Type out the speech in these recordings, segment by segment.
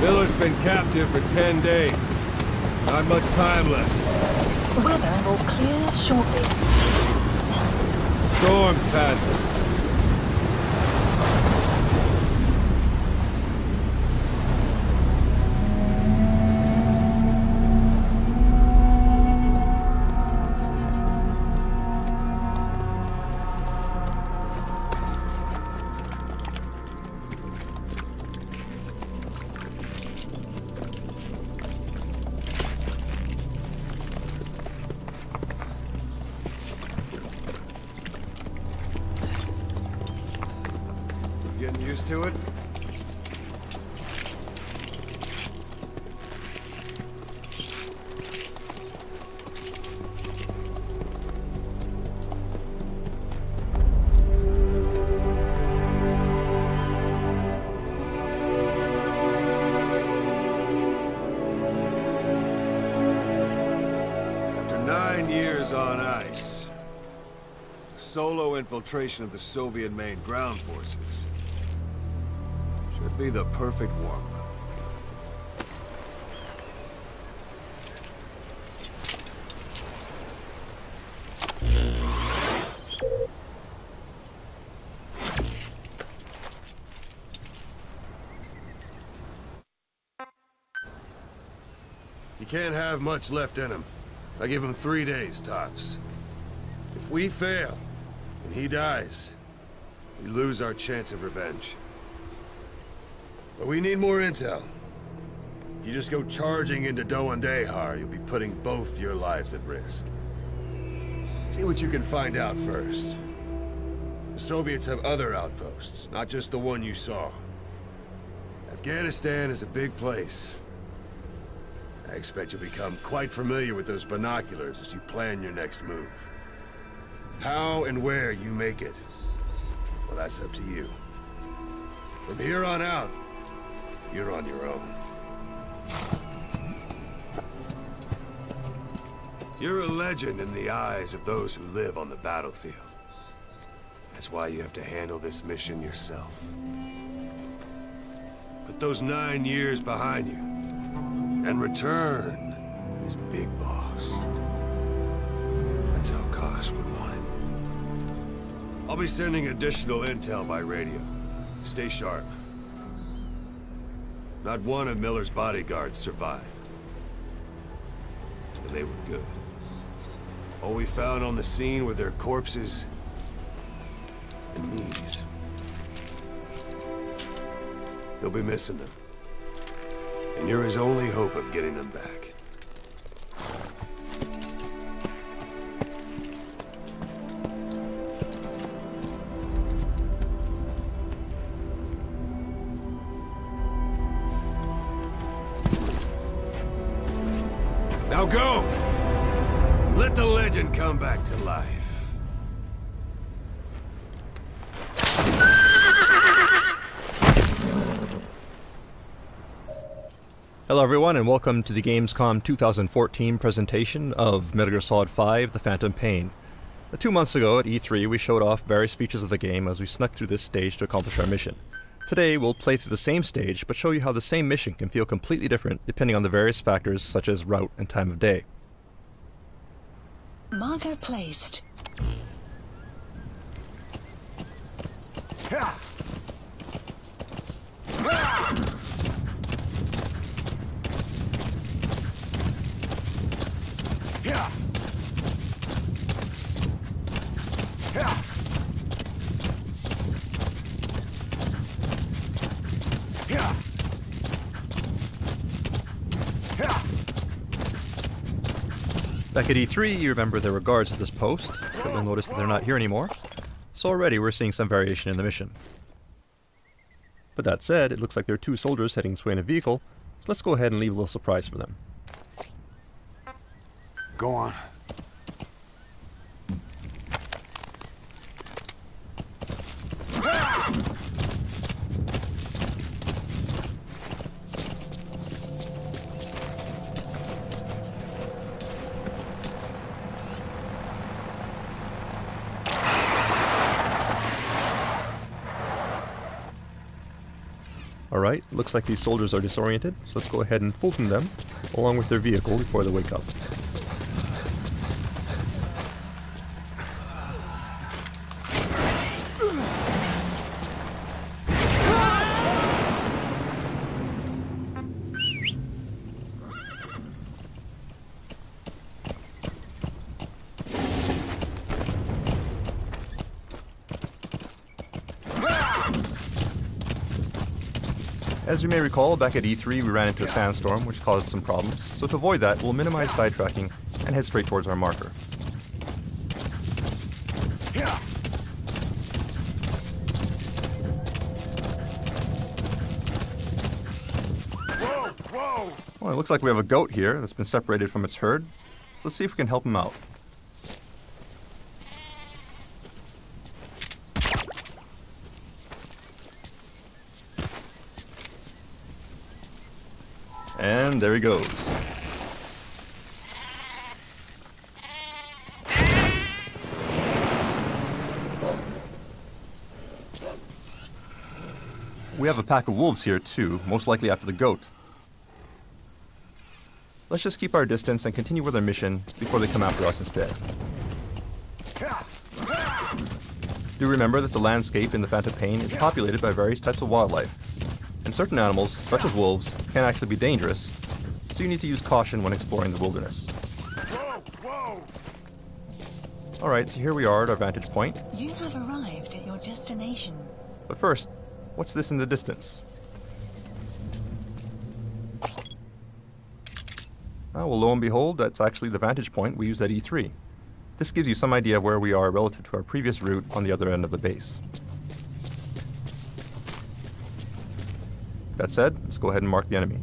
Miller's been captive for 10 days. Not much time left. Weather will clear shortly. Storm's passing. Getting used to it? After 9 years on ice, solo infiltration of the Soviet main ground forces should be the perfect warm-up. You can't have much left in him. I give him 3 days, tops. If we fail, and he dies, we lose our chance of revenge. But we need more intel. If you just go charging into Doandehar, you'll be putting both your lives at risk. See what you can find out first. The Soviets have other outposts, not just the one you saw. Afghanistan is a big place. I expect you'll become quite familiar with those binoculars as you plan your next move. How and where you make it, well, that's up to you. From here on out, you're on your own. You're a legend in the eyes of those who live on the battlefield. That's why you have to handle this mission yourself. Put those 9 years behind you, and return as Big Boss. That's how Koss would want it. I'll be sending additional intel by radio. Stay sharp. Not one of Miller's bodyguards survived. And they were good. All we found on the scene were their corpses and knees. You'll be missing them. And you're his only hope of getting them back. Now go! Let the legend come back to life. Hello everyone and welcome to the Gamescom 2014 presentation of Metal Gear Solid 5: The Phantom Pain. 2 months ago at E3 we showed off various features of the game as we snuck through this stage to accomplish our mission. Today we'll play through the same stage but show you how the same mission can feel completely different depending on the various factors such as route and time of day. Marker placed. Yeah. Yeah. Yeah. Yeah. Yeah. Back at E3 you remember there were guards at this post, but you'll notice that they're not here anymore. So already we're seeing some variation in the mission. But that said, it looks like there are 2 soldiers heading this way in a vehicle, so let's go ahead and leave a little surprise for them. Go on. Alright, looks like these soldiers are disoriented, so let's go ahead and fulton them, along with their vehicle, before they wake up. As you may recall, back at E3 we ran into a sandstorm which caused some problems, so to avoid that we'll minimize sidetracking and head straight towards our marker. Well, it looks like we have a goat here that's been separated from its herd, so let's see if we can help him out. And there he goes. We have a pack of wolves here too, most likely after the goat. Let's just keep our distance and continue with our mission before they come after us instead. Do remember that the landscape in the Phantom Pain is populated by various types of wildlife. And certain animals, such as wolves, can actually be dangerous, so you need to use caution when exploring the wilderness. Alright, so here we are at our vantage point. You have arrived at your destination. But first, what's this in the distance? Well, lo and behold, that's actually the vantage point we used at E3. This gives you some idea of where we are relative to our previous route on the other end of the base. That said, let's go ahead and mark the enemy.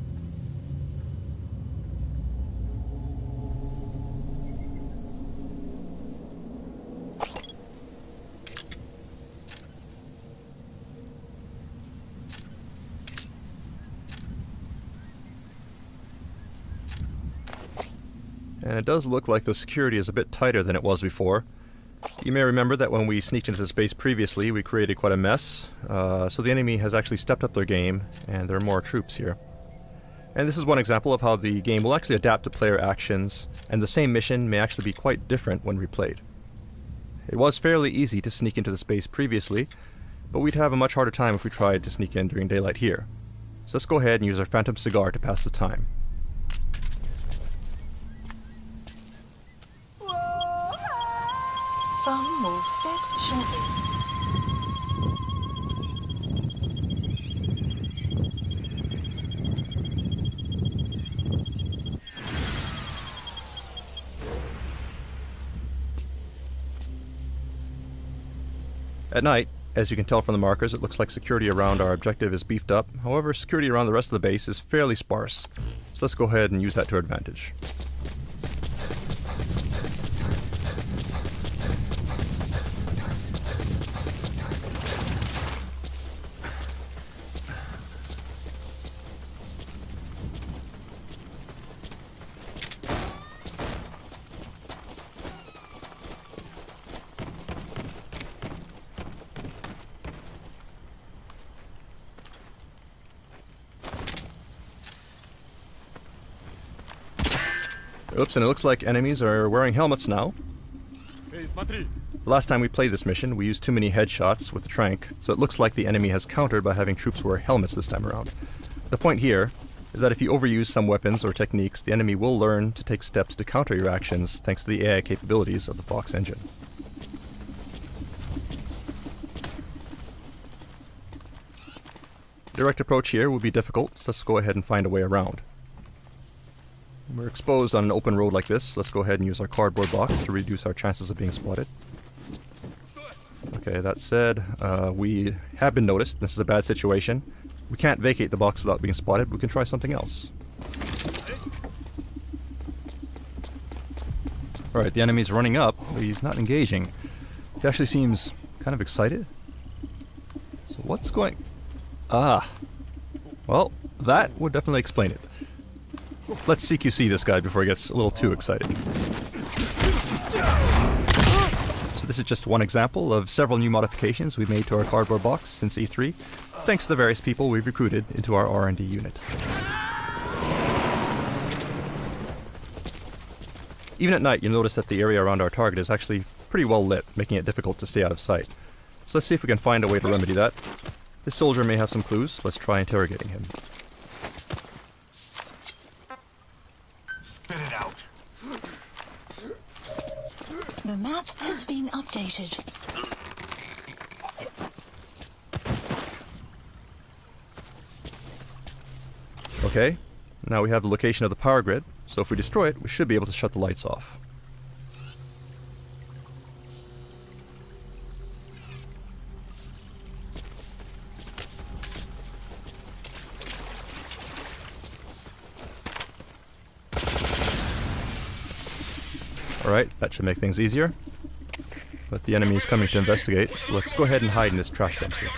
And it does look like the security is a bit tighter than it was before. You may remember that when we sneaked into this base previously, we created quite a mess, so the enemy has actually stepped up their game, and there are more troops here. And this is one example of how the game will actually adapt to player actions, and the same mission may actually be quite different when replayed. It was fairly easy to sneak into the space previously, but we'd have a much harder time if we tried to sneak in during daylight here. So let's go ahead and use our Phantom Cigar to pass the time. Sun will set shortly. At night, as you can tell from the markers, it looks like security around our objective is beefed up. However, security around the rest of the base is fairly sparse. So let's go ahead and use that to our advantage. Oops, and it looks like enemies are wearing helmets now. The last time we played this mission, we used too many headshots with the trank, so it looks like the enemy has countered by having troops wear helmets this time around. The point here is that if you overuse some weapons or techniques, the enemy will learn to take steps to counter your actions thanks to the AI capabilities of the Fox engine. Direct approach here will be difficult, so let's go ahead and find a way around. We're exposed on an open road like this. Let's go ahead and use our cardboard box to reduce our chances of being spotted. Okay, that said, we have been noticed. This is a bad situation. We can't vacate the box without being spotted. We can try something else. Alright, the enemy's running up, but he's not engaging. He actually seems kind of excited. So what's going... Ah. Well, that would definitely explain it. Let's CQC this guy before he gets a little too excited. So this is just one example of several new modifications we've made to our cardboard box since E3. thanks to the various people we've recruited into our R&D unit. Even at night, you'll notice that the area around our target is actually pretty well lit, making it difficult to stay out of sight. So let's see if we can find a way to remedy that. This soldier may have some clues. Let's try interrogating him. Spit it out. The map has been updated. Okay, now we have the location of the power grid, so if we destroy it, we should be able to shut the lights off. Alright, that should make things easier. But the enemy is coming to investigate, so let's go ahead and hide in this trash dumpster.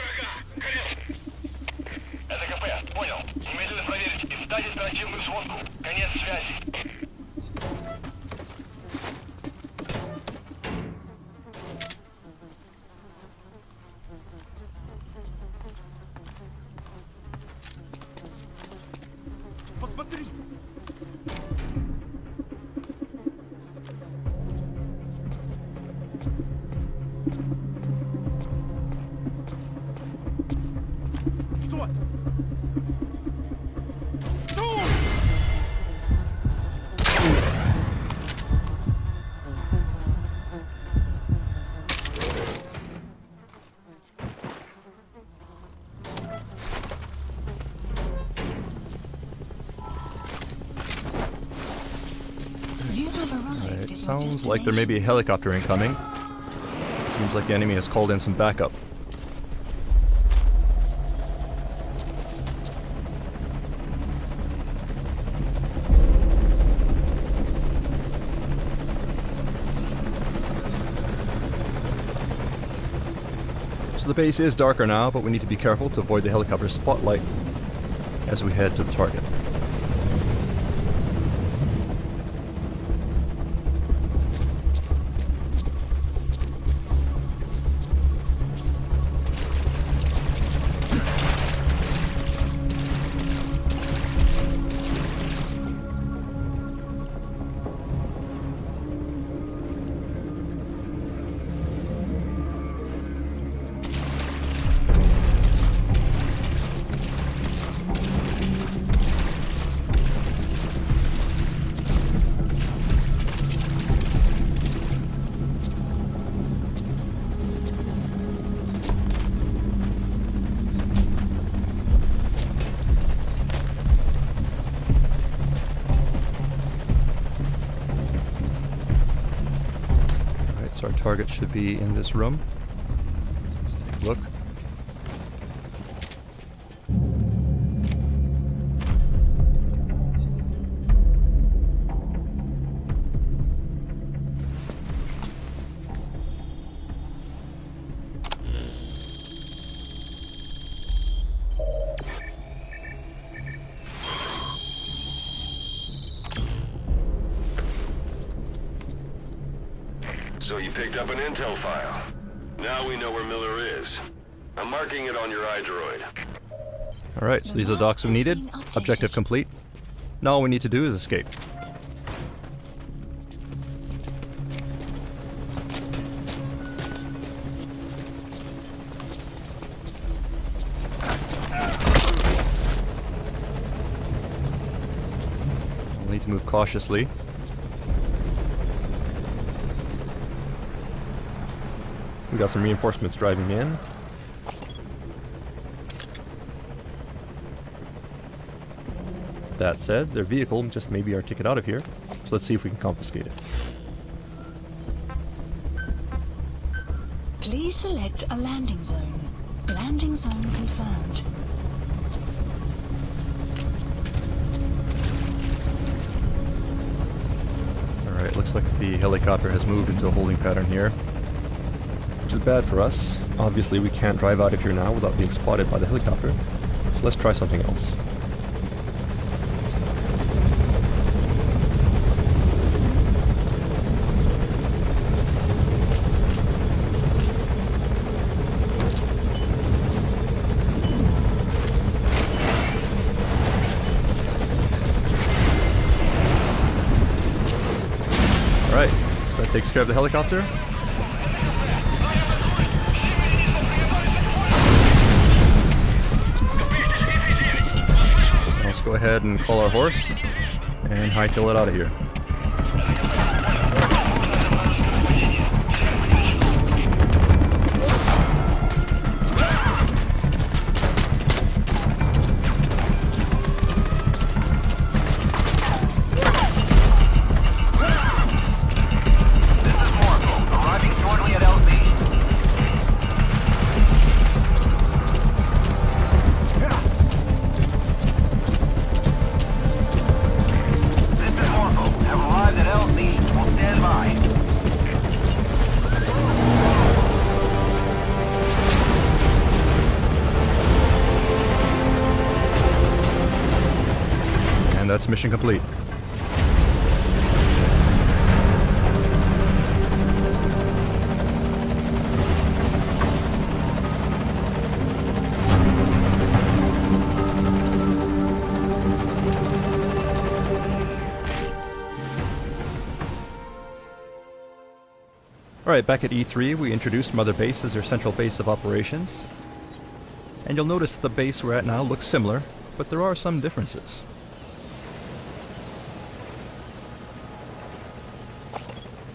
Посмотри! Что? You have arrived at It your sounds like there may be a destination. helicopter incoming. Seems like the enemy has called in some backup. So the base is darker now, but we need to be careful to avoid the helicopter's spotlight as we head to the target. So our target should be in this room. Let's take a look. So you picked up an intel file. Now we know where Miller is. I'm marking it on your iDroid. Alright, so these are the docs we needed. Objective complete. Now all we need to do is escape. We'll need to move cautiously. We got some reinforcements driving in. That said, their vehicle just may be our ticket out of here, so let's see if we can confiscate it. Please select a landing zone. Landing zone confirmed. Alright, looks like the helicopter has moved into a holding pattern here, which is bad for us. Obviously we can't drive out of here now without being spotted by the helicopter, so let's try something else. That takes care of the helicopter. Let's go ahead and call our horse and hightail it out of here. That's mission complete. Alright, back at E3, we introduced Mother Base as our central base of operations. And you'll notice that the base we're at now looks similar, but there are some differences.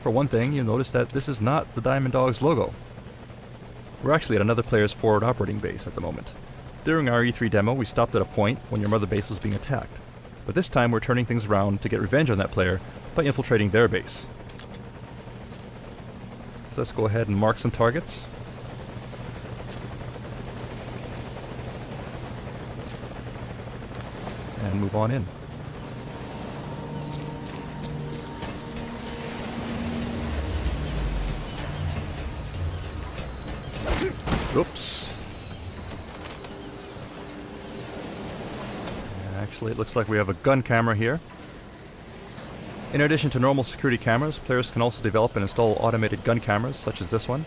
For one thing, you'll notice that this is not the Diamond Dogs logo. We're actually at another player's forward operating base at the moment. During our E3 demo, we stopped at a point when your mother base was being attacked. But this time we're turning things around to get revenge on that player by infiltrating their base. So let's go ahead and mark some targets. And move on in. Oops. Actually, it looks like we have a gun camera here. In addition to normal security cameras, players can also develop and install automated gun cameras, such as this one.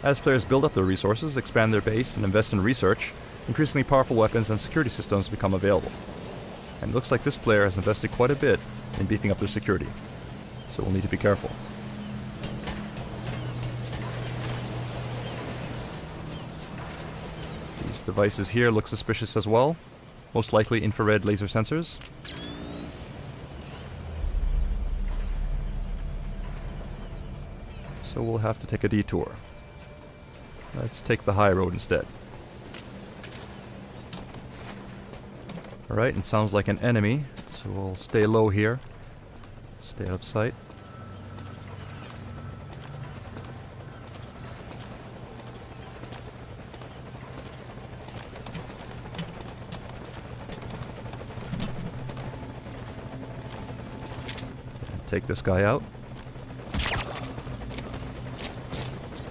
As players build up their resources, expand their base, and invest in research, increasingly powerful weapons and security systems become available. And it looks like this player has invested quite a bit in beefing up their security, so we'll need to be careful. These devices here look suspicious as well, most likely infrared laser sensors. So we'll have to take a detour. Let's take the high road instead. Alright, it sounds like an enemy, so we'll stay low here. Stay out of sight. Take this guy out.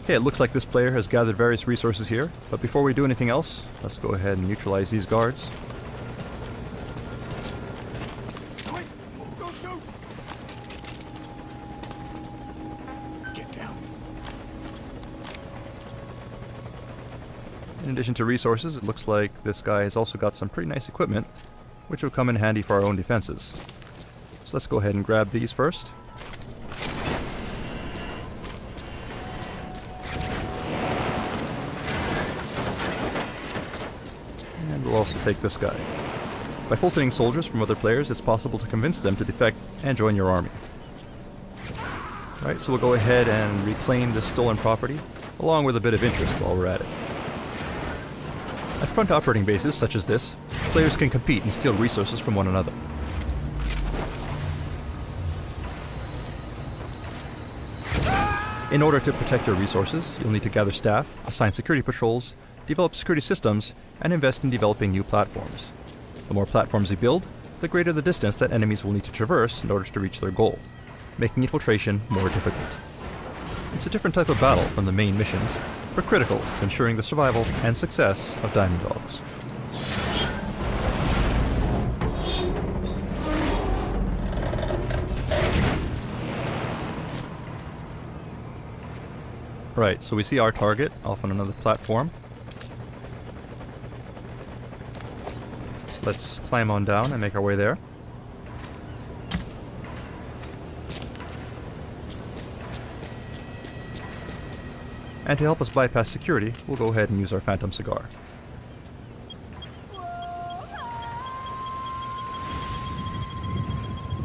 Okay, it looks like this player has gathered various resources here, but before we do anything else, let's go ahead and neutralize these guards. Wait! Don't shoot! Get down. In addition to resources, it looks like this guy has also got some pretty nice equipment, which will come in handy for our own defenses. So let's go ahead and grab these first. And we'll also take this guy. By filtering soldiers from other players, it's possible to convince them to defect and join your army. Alright, so we'll go ahead and reclaim this stolen property, along with a bit of interest while we're at it. At front operating bases such as this, players can compete and steal resources from one another. In order to protect your resources, you'll need to gather staff, assign security patrols, develop security systems, and invest in developing new platforms. The more platforms you build, the greater the distance that enemies will need to traverse in order to reach their goal, making infiltration more difficult. It's a different type of battle from the main missions, but critical to ensuring the survival and success of Diamond Dogs. Right, so we see our target off on another platform. So let's climb on down and make our way there. And to help us bypass security, we'll go ahead and use our Phantom cigar.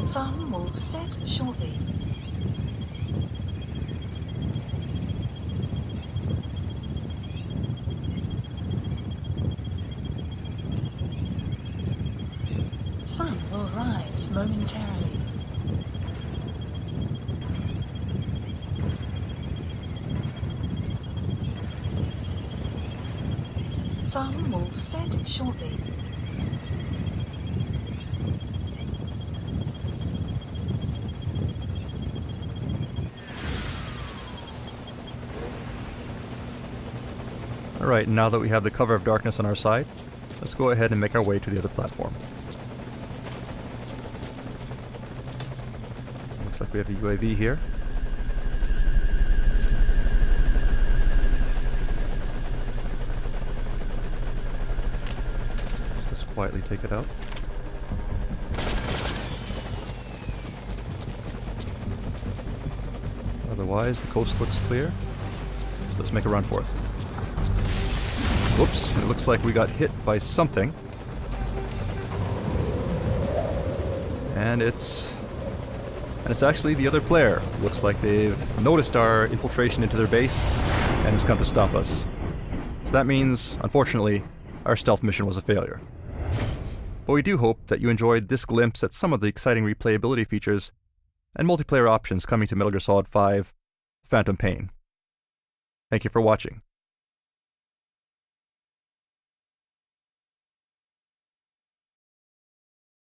Some will set shortly. Sun will rise momentarily. Sun will set shortly. Alright, now that we have the cover of darkness on our side, let's go ahead and make our way to the other platform. Looks like we have a UAV here. Let's just quietly take it out. Otherwise, the coast looks clear. So let's make a run for it. Whoops, it looks like we got hit by something. And it's actually the other player. Looks like they've noticed our infiltration into their base and has come to stop us. So that means, unfortunately, our stealth mission was a failure. But we do hope that you enjoyed this glimpse at some of the exciting replayability features and multiplayer options coming to Metal Gear Solid 5: Phantom Pain. Thank you for watching.